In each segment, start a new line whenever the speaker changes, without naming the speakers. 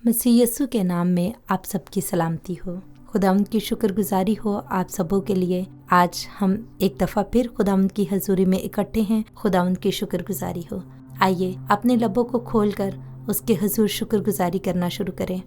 मसीह यीशु के नाम में आप सबकी सलामती हो। खुदावंद की शुक्रगुजारी हो आप सबों के लिए। आज हम एक दफ़ा फिर खुदावंद की हजूरी में इकट्ठे हैं। खुदावंद की शुक्रगुजारी हो। आइए अपने लबों को खोलकर उसके हजूर शुक्रगुजारी करना शुरू करें।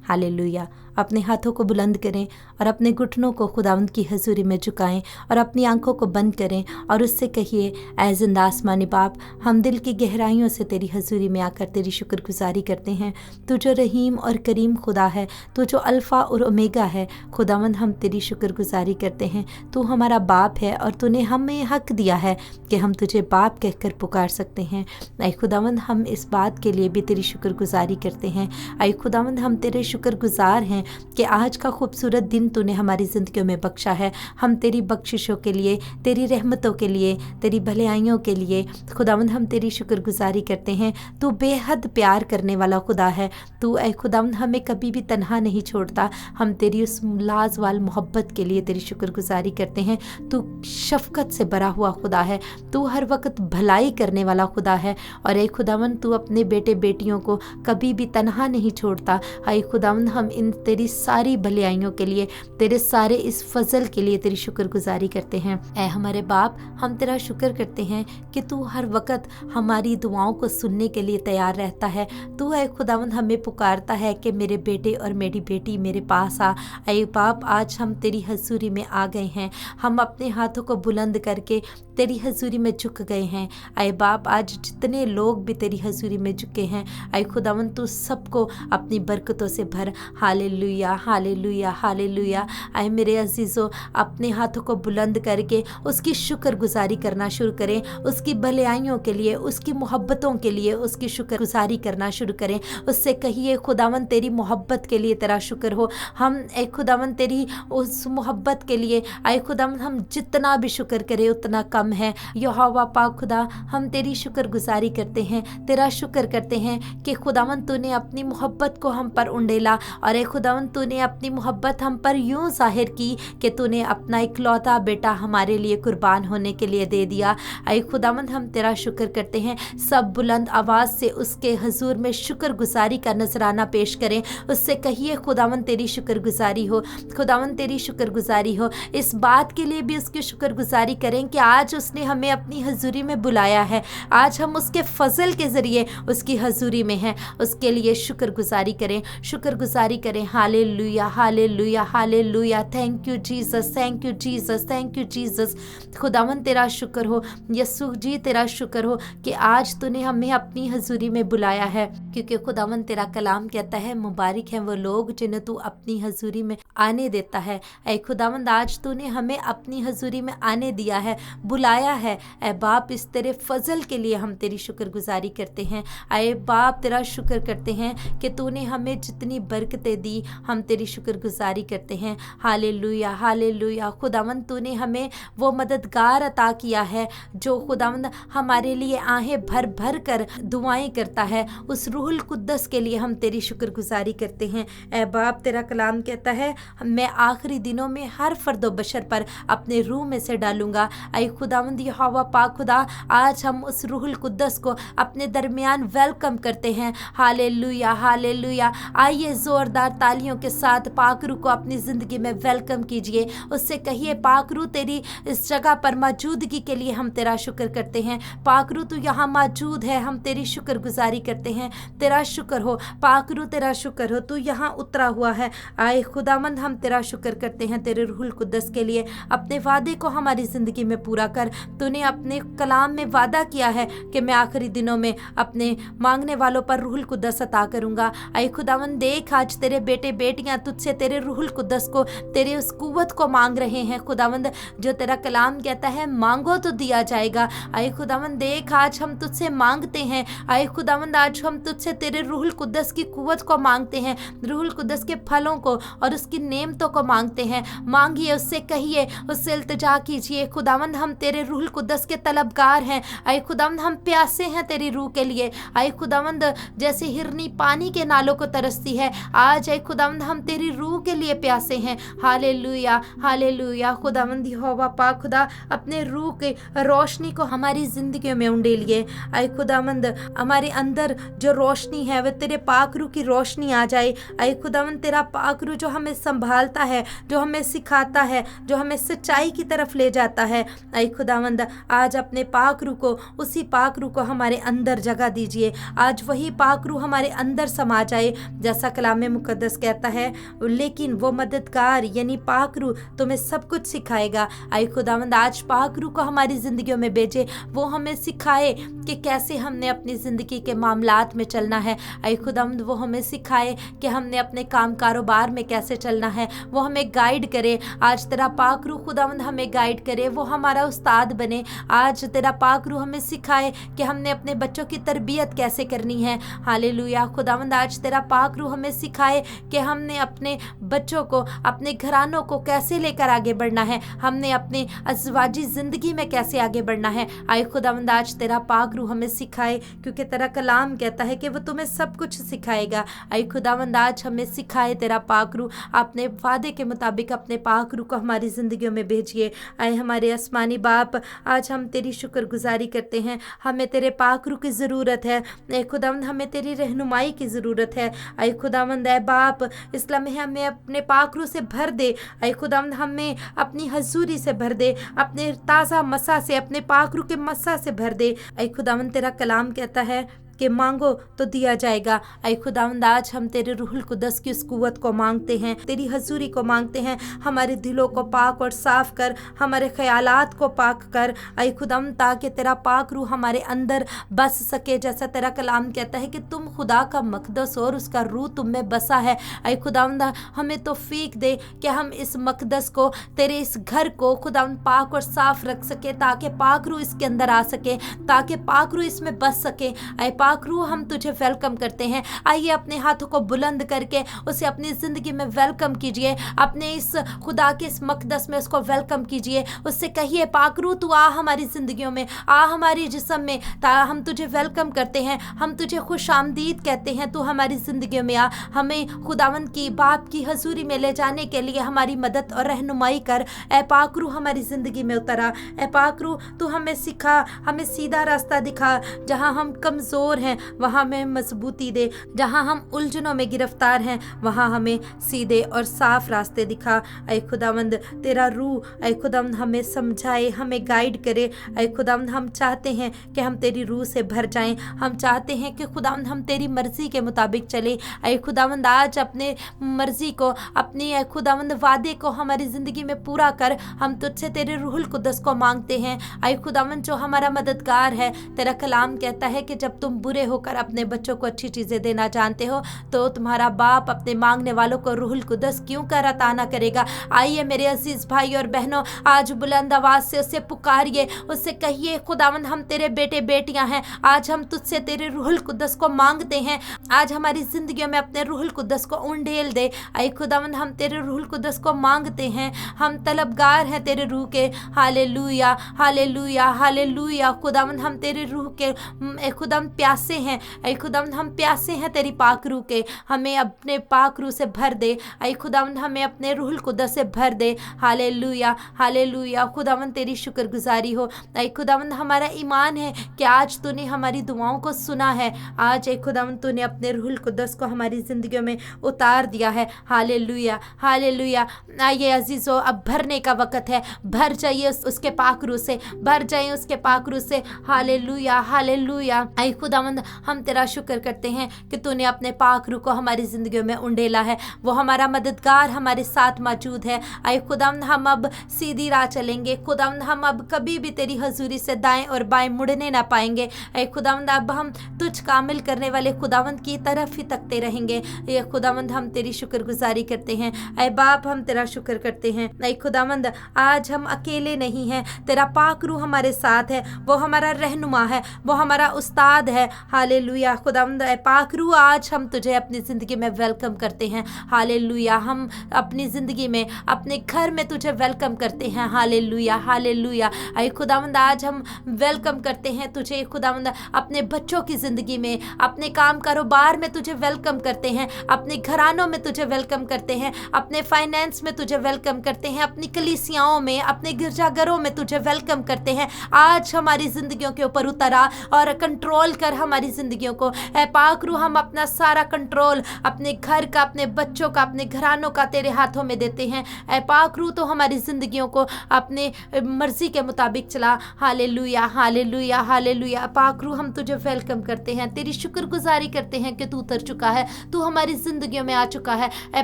हालेलुया। अपने हाथों को बुलंद करें और अपने घुटनों को खुदावंद की हजूरी में झुकाएं और अपनी आंखों को बंद करें और उससे कहिए, ऐ जिंदा आसमानी बाप, हम दिल की गहराइयों से तेरी हजूरी में आकर तेरी शुक्रगुजारी करते हैं। तू जो रहीम और करीम खुदा है, तू जो अल्फ़ा और ओमेगा है, खुदावंद हम तेरी शुक्रगुजारी करते हैं। तू हमारा बाप है और तूने हमें हक दिया है कि हम तुझे बाप कहकर पुकार सकते हैं। ऐ खुदावंद हम इस बात के लिए भी तेरी शुक्रगुजारी करते हैं। ऐ खुदावंद हम तेरे शुक्रगुजार हैं कि आज का खूबसूरत दिन तूने हमारी ज़िंदगियों में बख्शा है। हम तेरी बख्शिशों के लिए, तेरी रहमतों के लिए, तेरी भलाइयों के लिए खुदावंद हम तेरी शुक्रगुजारी करते हैं। तू बेहद प्यार करने वाला खुदा है। तू ऐ खुदावंद हमें कभी भी तन्हा नहीं छोड़ता। हम तेरी उस लाजवाल मोहब्बत के लिए तेरी शुक्रगुजारी करते हैं। तू शफ़क़त से भरा हुआ खुदा है। तू हर वक्त भलाई करने वाला खुदा है। और ऐ खुदावंद तू अपने बेटे बेटियों को कभी भी तन्हा नहीं छोड़ता। ऐ खुदावंद हम इन तेरी सारी भलाइयों के लिए, तेरे सारे इस फजल के लिए तेरी शुक्रगुजारी करते हैं। ऐ हमारे बाप, हम तेरा शुक्र करते हैं कि तू हर वक्त हमारी दुआओं को सुनने के लिए तैयार रहता है। तू ऐ खुदावंद हमें पुकारता है कि मेरे बेटे और मेरी बेटी मेरे पास आ। ऐ बाप, आज हम तेरी हजूरी में आ गए हैं। हम अपने हाथों को बुलंद करके तेरी हजूरी में झुक गए हैं। ऐ बाप, आज जितने लोग भी तेरी हजूरी में झुके हैं, ऐ खुदावंद तू सबको अपनी बरकतों से भर। Hallelujah, hallelujah, hallelujah. ऐ मेरे अजीज़ों, अपने हाथों को बुलंद करके उसकी शुक्रगुजारी करना शुरू करें। उसकी भलाइयों के लिए, उसकी मोहब्बतों के लिए उसकी शुक्रगुजारी करना शुरू करें। उससे कहिए, खुदावंद तेरी मोहब्बत के लिए तेरा शुक्र हो। हम ऐ खुदावंद तेरी उस मोहब्बत के लिए, ऐ खुदावंद हम जितना भी शुक्र करें उतना कम है। यहोवा पाक खुदा, हम तेरी शुक्रगुजारी करते हैं, तेरा शुक्र करते हैं कि खुदावंद तूने अपनी मोहब्बत को हम पर उंडेला और ऐ खुदावंद तूने अपनी मोहब्बत हम पर यूं जाहिर की कि तूने अपना इकलौता बेटा हमारे लिए कुर्बान होने के लिए दे दिया। ऐ खुदावंद हम तेरा शुक्र करते हैं। सब बुलंद आवाज़ से उसके हजूर में शुक्रगुजारी का नजराना पेश करें। उससे कहिए, खुदावंद तेरी शुक्रगुजारी हो, खुदावंद तेरी शुक्रगुजारी हो। इस बात के लिए भी उसकी शुक्रगुजारी करें कि आज उसने हमें अपनी हजूरी में बुलाया है। आज हम उसके फजल के ज़रिए उसकी हजूरी में हैं। उसके लिए शुक्रगुजारी करें, शुक्रगुजारी करें। Hallelujah, hallelujah, hallelujah. Thank you Jesus, thank you Jesus, thank you Jesus. खुदावंद तेरा शुक्र हो, यस्सु जी तेरा शुक्र हो कि आज तूने हमें अपनी हजूरी में बुलाया है। क्योंकि खुदावंद तेरा कलाम कहता है, मुबारक हैं वो लोग जिन्हें तू अपनी हजूरी में आने देता है। ऐ खुदावंद, आज तूने हमें अपनी हजूरी में आने दिया है, बुलाया है। ऐ बाप, इस तेरे फजल के लिए हम तेरी शुक्रगुजारी करते हैं। ऐ बाप, तेरा शुक्र करते हैं कि तूने हमें जितनी बरकतें दी, हम तेरी शुक्रगुजारी करते हैं। Hallelujah, hallelujah. खुदावंद तूने हमें वो मददगार अता किया है जो खुदावंद हमारे लिए आहें भर भर कर दुआएं करता है। उस रूहुल कुद्दस के लिए हम तेरी शुक्रगुजारी करते हैं। ऐ बाप, तेरा कलाम कहता है, मैं आखिरी दिनों में हर फर्द व बशर पर अपने रूह में से डालूंगा। ऐ खुदावंद यहोवा पाक खुदा, आज हम उस रूहुल कुद्दस को अपने दरमियान वेलकम करते हैं। Hallelujah, hallelujah. आइए ज़ोरदार तालियों के साथ पाकरू को अपनी ज़िंदगी में वेलकम कीजिए। उससे कहिए, पाकरू तेरी इस जगह पर मौजूदगी के लिए हम तेरा शुक्र करते हैं। पाकरू तू यहाँ मौजूद है, हम तेरी शुक्रगुजारी करते हैं। तेरा शुक्र हो पाकरू, तेरा शुक्र हो, तू यहाँ उतरा हुआ है। आए खुदावंद, हम तेरा शुक्र करते हैं तेरे रूहुल कुद्दस के लिए। अपने वादे को हमारी ज़िंदगी में पूरा कर। तूने अपने कलाम में वादा किया है कि मैं आखिरी दिनों में अपने मांगने वालों पर रूहुल कुद्दस अता करूँगा। आए खुदावंद, देख आज तेरे बेटे बेटियां तुझसे तेरे रूहुल कुद्दस को, तेरे उस कुव्वत को मांग रहे हैं। खुदावंद, जो तेरा कलाम कहता है, मांगो तो दिया जाएगा। आए खुदावंद, देख आज हम तुझसे मांगते हैं। आए खुदावंद, आज हम तुझसे तेरे रूहुल कुद्दस की कुव्वत को मांगते हैं, रूहुल कुद्दस के फलों को और उसकी नेमतों को मांगते हैं। मांगिए, उससे कहिए, उससे इल्तिजा कीजिए। खुदावंद, हम तेरे रूहुल कुद्दस के तलबगार हैं। आए खुदावंद, हम प्यासे हैं तेरी रूह के लिए। आए खुदावंद, जैसे हिरनी पानी के नालों को तरसती है, है। आज ऐ खुदावंद हम तेरी रूह के लिए प्यासे हैं। Hallelujah hallelujah. खुदावंद यहोवा पाक खुदा अपने रूह के रोशनी को हमारी जिंदगियों में उंडेलिए। ऐ खुदावंद हमारे अंदर जो रोशनी है वह तेरे पाक रूह की रोशनी आ जाए। ऐ खुदावंद तेरा पाक रूह जो हमें संभालता है, जो हमें सिखाता है, जो हमें सच्चाई की तरफ ले जाता है, ऐ खुदावंद आज अपने पाक रूह को, उसी पाक रूह को हमारे अंदर जगह दीजिए। आज वही पाक रूह हमारे अंदर समा जाए, जैसा कलाम मुकद्दस कहता है, लेकिन वो मददगार यानी पाक रूह तुम्हें सब कुछ सिखाएगा। ऐ खुदावंद आज पाक रूह को हमारी जिंदगियों में भेजे, वो हमें सिखाए कि कैसे हमने अपनी ज़िंदगी के मामलात में चलना है। ऐ खुदावंद वो हमें सिखाए कि हमने अपने काम कारोबार में कैसे चलना है, वो हमें गाइड करे। आज तेरा पाक रूह खुदावंद हमें गाइड करे, वो हमारा उस्ताद बने। आज तेरा पाक रूह हमें सिखाए कि हमने अपने बच्चों की तरबियत कैसे करनी है। हालेलुया। खुदावंद आज तेरा पाक रूह हमें सिखाए कि हमने अपने बच्चों को, अपने घरानों को कैसे लेकर आगे बढ़ना है, हमने अपने अज़वाजी ज़िंदगी में कैसे आगे बढ़ना है। आए खुदावंद आज तेरा पाक रूह हमें सिखाए, क्योंकि तेरा कलाम कहता है कि वो तुम्हें सब कुछ सिखाएगा। आए खुदावंद आज हमें सिखाए तेरा पाक रूह, अपने वादे के मुताबिक अपने पाक रूह को हमारी ज़िंदगियों में भेजिए। आए हमारे आसमानी बाप, आज हम तेरी शुक्रगुजारी करते हैं। हमें तेरे पाक रूह की ज़रूरत है। ऐ खुदावंद हमें तेरी रहनुमाई की ज़रूरत है। ऐ खुदावंद ऐ बाप, इस लम्हे हमें अपने पाक रूह से भर दे। ऐ खुदावंद हमें अपनी हजूरी से भर दे, अपने ताज़ा मसा से, अपने पाक रूह के मसा से भर दे। ऐ खुदावंद तेरा कलाम कहता है कि मांगो तो दिया जाएगा। ऐ खुदावंद आज हम तेरे रूहुल कुद्दस की उस कुव्वत को मांगते हैं, तेरी हजूरी को मांगते हैं। हमारे दिलों को पाक और साफ कर, हमारे ख्यालात को पाक कर ऐ खुदावंद, ताकि तेरा पाक रूह हमारे अंदर बस सके। जैसा तेरा कलाम कहता है कि तुम खुदा का मकदस और उसका रूह तुम में बसा है। ऐ खुदावंद हमें तौफीक दे कि हम इस मकदस को, तेरे इस घर को खुदावंद पाक और साफ रख सके, ताकि पाक रूह इसके अंदर आ सके, ताकि पाक रूह इसमें बस सके। ऐ पाक रूह हम तुझे वेलकम करते हैं। आइए अपने हाथों को बुलंद करके उसे अपनी ज़िंदगी में वेलकम कीजिए, अपने इस खुदा के इस मकदस में उसको वेलकम कीजिए। उससे कहिए पाक रूह तू आ हमारी ज़िंदगियों में, आ हमारी जिस्म में, हम तुझे वेलकम करते हैं, हम तुझे खुश आमदीद कहते हैं। तू हमारी ज़िंदगियों में आ, हमें खुदावंद की बाप की हजूरी में ले जाने के लिए हमारी मदद और रहनुमाई कर। ए पाक रूह हमारी ज़िंदगी में उतरा। ए पाक रूह तू हमें सिखा, हमें सीधा रास्ता दिखा। जहाँ हम कमज़ोर हैं वहाँ हमें मजबूती दे, जहाँ हम उलझनों में गिरफ्तार हैं वहाँ हमें सीधे और साफ रास्ते दिखा। ऐ खुदावंद तेरा रूह ऐ खुदावंद हमें समझाए, हमें गाइड करे। ऐ खुदावंद हम चाहते हैं कि हम तेरी रूह से भर जाएं, हम चाहते हैं कि खुदावंद हम तेरी मर्ज़ी के मुताबिक चले। ऐ खुदावंद आज अपने मर्ज़ी को, अपनी ऐ खुदावंद वादे को हमारी ज़िंदगी में पूरा कर। हम तुझसे तेरे रूहुल कुद्दस को मांगते हैं। ऐ खुदावंद जो हमारा मददगार है, तेरा कलाम कहता है कि जब तुम बुरे होकर अपने बच्चों को अच्छी चीज़ें देना जानते हो तो तुम्हारा बाप अपने मांगने वालों को रूहुल कुद्दस क्यों कर अता ना करेगा। आइए मेरे अजीज भाई और बहनों, आज बुलंद आवाज़ से उससे पुकारिए, उससे कहिए खुदावंद हम तेरे बेटे बेटियां हैं। आज हम तुझसे तेरे रूहुल कुद्दस को मांगते हैं। आज हमारी ज़िंदगियों में अपने रूहुल कुद्दस को उंडेल दे। ऐ खुदावंद हम तेरे रूहुल कुद्दस को मांगते हैं, हम तलबगार हैं तेरे रूह के। Hallelujah hallelujah hallelujah. खुदावंद हम तेरे रूह के खुदावंद प्यासे हैं। ऐ खुदावंद हम प्यासे हैं तेरी पाक रूह के, हमें अपने पाक रूह से भर दे। ऐ खुदावंद हमें अपने रूहुल कुद्दस से भर दे। Hallelujah hallelujah. खुदावंद तेरी शुक्रगुजारी हो। ऐ खुदावंद हमारा ईमान है कि आज तूने हमारी दुआओं को सुना है। आज ऐ खुदावंद तूने अपने रूहुल कुद्दस को हमारी ज़िंदगियों में उतार दिया है। Hallelujah hallelujah. आइए अजीज़ों, अब भरने का वक़्त है। भर जाइए उसके पाक रूह से, भर जाइए उसके पाक रूह से। Hallelujah hallelujah. ऐ खुदावंद हम तेरा शुक्र करते हैं कि तूने अपने पाक रूह को हमारी ज़िंदगियों में उंडेला है। वो हमारा मददगार हमारे साथ मौजूद है। ऐ खुदावंद हम अब सीधी राह चलेंगे। खुदावंद हम अब कभी भी तेरी हजूरी से दाएं और बाएं मुड़ने ना पाएंगे। ऐ खुदावंद अब हम तुझ कामिल करने वाले खुदावंद की तरफ ही तकते रहेंगे। ये खुदावंद हम तेरी शुक्रगुजारी करते हैं। ऐ बाप हम तेरा शुक्र करते हैं। ऐ खुदावंद आज हम अकेले नहीं हैं, तेरा पाक रूह हमारे साथ है। वो हमारा रहनुमा है, वो हमारा उस्ताद है। हालेलुया। खुदावंद ऐ पाक रूह, आज हम तुझे अपनी ज़िंदगी में वेलकम करते हैं। हालेलुया। हम अपनी ज़िंदगी में, अपने घर में तुझे वेलकम करते हैं। Hallelujah, hallelujah. ऐ खुदावंद, आज हम वेलकम करते हैं तुझे खुदावंद अपने बच्चों की ज़िंदगी में, अपने काम कारोबार में तुझे वेलकम करते हैं, अपने घरानों में तुझे वेलकम करते हैं, अपने फाइनेंस में तुझे वेलकम करते हैं, अपनी कलीसियाओं में, अपने गिरजाघरों में तुझे वेलकम करते हैं। आज हमारी ज़िंदगियों के ऊपर उतरा और कंट्रोल कर हमारी ज़िंदगियों को। ऐ पाक रूह, हम अपना सारा कंट्रोल अपने घर का, अपने बच्चों का, अपने घरानों का तेरे हाथों में देते हैं। ऐ पाक रूह, तो हमारी ज़िंदगियों को अपने मर्जी के मुताबिक चला। Hallelujah, hallelujah, hallelujah. पाक रूह, हम तुझे वेलकम करते हैं, तेरी शुक्रगुजारी करते हैं कि तू उतर चुका है, तू हमारी ज़िंदगियों में आ चुका है। ऐ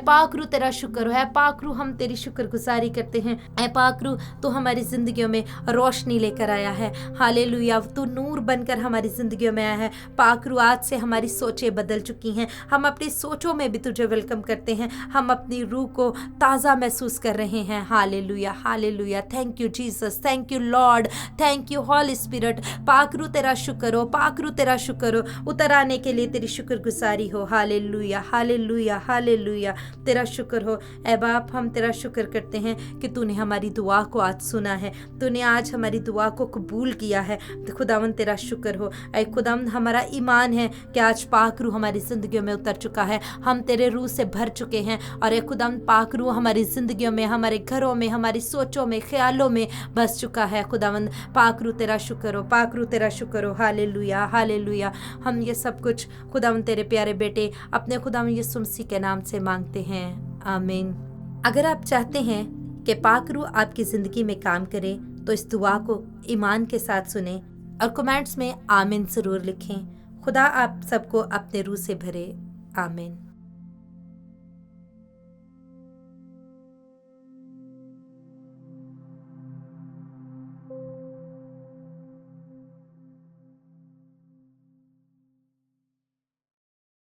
पाक रूह, तेरा शुक्र हो। ऐ पाक रूह, हम तेरी शुक्रगुजारी करते हैं। ऐ पाक रूह, तू हमारी ज़िंदगियों में रोशनी लेकर आया है। हालेलुया। तू नूर बनकर हमारी ज़िंदगियों में आया है। पाक रूह, आज से हमारी सोचें बदल चुकी हैं। हम अपनी सोचों में भी तुझे वेलकम करते हैं। हम अपनी रूह को ताज़ा महसूस कर रहे हैं। Hallelujah, hallelujah. Thank you Jesus, thank you Lord, thank you Holy Spirit. पाक रूह, तेरा शुक्र हो। पाक रूह, तेरा शुक्र हो। उतर आने के लिए तेरी शुक्रगुजारी हो। Hallelujah, hallelujah, hallelujah. तेरा शुक्र हो। ऐ बाप, हम तेरा शुक्र करते हैं कि तूने हमारी दुआ को आज सुना है, तूने आज हमारी दुआ को कबूल किया है। खुदावंद, तेरा शुक्र हो। ऐ खुदावंद, हमारा ईमान है कि आज पाक रूह हमारी ज़िंदगियों में उतर चुका है, हम तेरे रूह से भर चुके हैं। और ऐ खुदावंद, पाक रूह हमारी ज़िंदगियों में, हमारे घरों में, हमारी सोचों में, ख्यालों में बस चुका है। खुदावंद, पाक रूह, तेरा शुक्र हो। पाक रूह, तेरा शुक्र हो। Hallelujah, hallelujah. हम ये सब कुछ खुदावंद तेरे प्यारे बेटे अपने खुदावंद यीशु मसीह के नाम से मांगते हैं, आमीन। अगर आप चाहते हैं कि पाक रूह आपकी ज़िंदगी में काम करे तो इस दुआ को ईमान के साथ सुने और कमेंट्स में आमीन ज़रूर लिखें। खुदा आप सबको अपने रूह से भरे, आमीन।